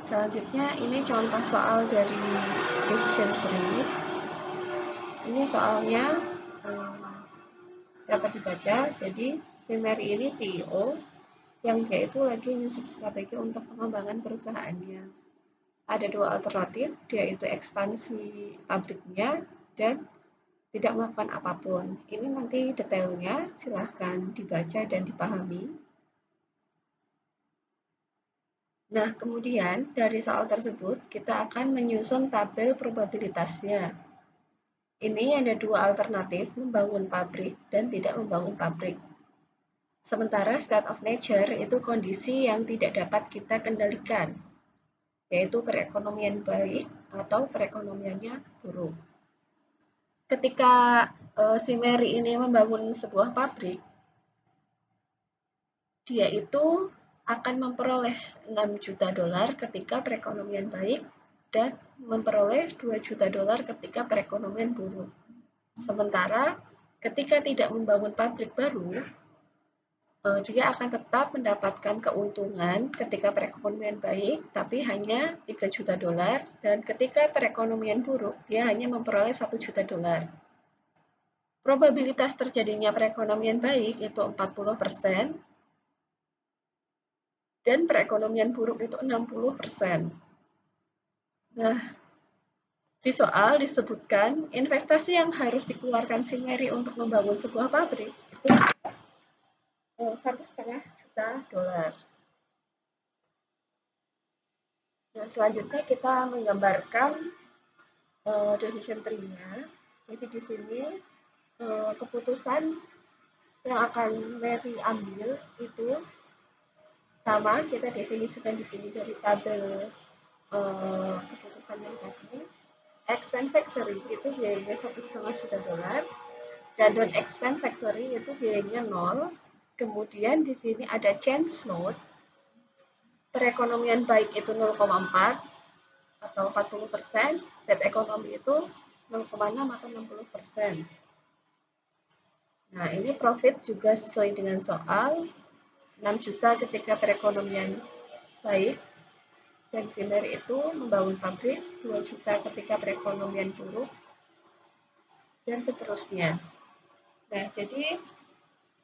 Selanjutnya ini contoh soal dari decision tree. Ini soalnya dapat dibaca. Jadi si Mary ini CEO yang dia itu lagi nyusun strategi untuk pengembangan perusahaannya. Ada dua alternatif, dia itu ekspansi pabriknya dan tidak melakukan apapun. Ini nanti detailnya silahkan dibaca dan dipahami. Nah, kemudian dari soal tersebut kita akan menyusun tabel probabilitasnya. Ini ada dua alternatif, membangun pabrik dan tidak membangun pabrik. Sementara state of nature itu kondisi yang tidak dapat kita kendalikan, yaitu perekonomian baik atau perekonomiannya buruk. Ketika si Mary ini membangun sebuah pabrik, dia itu akan memperoleh 6 juta dolar ketika perekonomian baik dan memperoleh 2 juta dolar ketika perekonomian buruk. Sementara ketika tidak membangun pabrik baru, dia akan tetap mendapatkan keuntungan ketika perekonomian baik, tapi hanya 3 juta dolar, dan ketika perekonomian buruk, dia hanya memperoleh 1 juta dolar. Probabilitas terjadinya perekonomian baik itu 40%, dan perekonomian buruk itu 60%. Nah, di soal disebutkan investasi yang harus dikeluarkan si Mary untuk membangun sebuah pabrik itu 1,5 juta dolar. Nah, selanjutnya kita menggambarkan decision tree-nya. Jadi di sini keputusan yang akan Mary ambil itu sama, kita definisikan di sini dari tabel keputusan yang tadi. Expand factory itu biayanya 1,5 juta dolar, dan don't expand factory itu biayanya 0. Kemudian di sini ada change load, perekonomian baik itu 0,4 atau 40%, bad economy itu 0,6 atau 60%. Nah, ini profit juga sesuai dengan soal, 6 juta ketika perekonomian baik, dan si Mary itu membangun pabrik, 2 juta ketika perekonomian buruk, dan seterusnya. Nah, jadi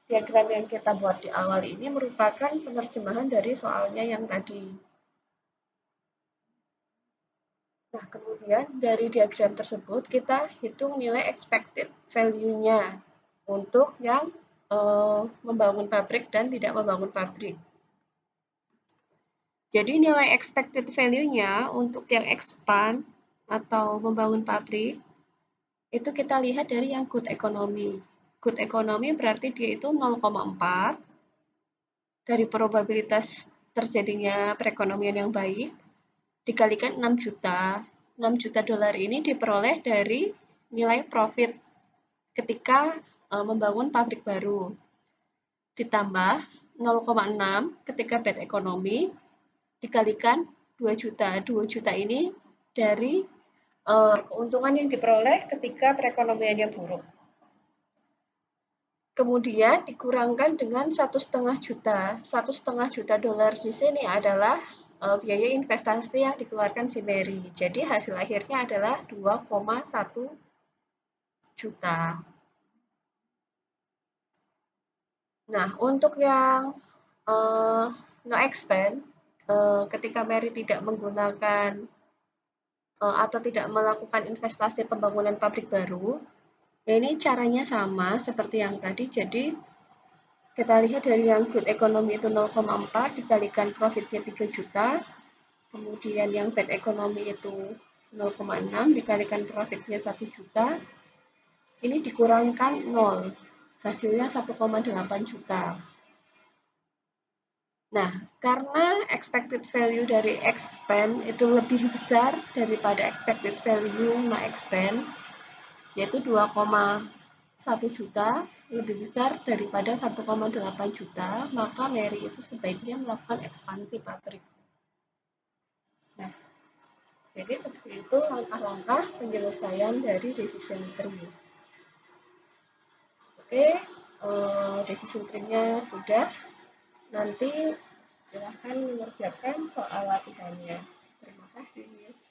diagram yang kita buat di awal ini merupakan penerjemahan dari soalnya yang tadi. Nah, kemudian dari diagram tersebut kita hitung nilai expected value-nya untuk yang membangun pabrik dan tidak membangun pabrik. Jadi nilai expected value-nya untuk yang expand atau membangun pabrik itu kita lihat dari yang good economy. Good economy berarti dia itu 0,4 dari probabilitas terjadinya perekonomian yang baik dikalikan 6 juta. 6 juta dolar ini diperoleh dari nilai profit ketika membangun pabrik baru. Ditambah 0,6 ketika bad economy dikalikan 2 juta. 2 juta ini dari keuntungan yang diperoleh ketika perekonomian yang buruk. Kemudian dikurangkan dengan 1,5 juta. 1,5 juta dolar di sini adalah biaya investasi yang dikeluarkan si Mary. Jadi hasil akhirnya adalah 2,1 juta. Nah, untuk yang no expand, ketika Mary tidak menggunakan atau tidak melakukan investasi pembangunan pabrik baru, ya ini caranya sama seperti yang tadi. Jadi kita lihat dari yang good economy itu 0,4 dikalikan profitnya 3 juta, kemudian yang bad economy itu 0,6 dikalikan profitnya 1 juta, ini dikurangkan 0, hasilnya 1,8 juta. Nah, karena expected value dari expand itu lebih besar daripada expected value no expand, yaitu 2,1 juta, lebih besar daripada 1,8 juta, maka Mary itu sebaiknya melakukan ekspansi pabrik. Nah, jadi seperti itu langkah-langkah penyelesaian dari decision tree. Oke, decision tree-nya sudah. Nanti silahkan mengerjakan soal latihannya. sih.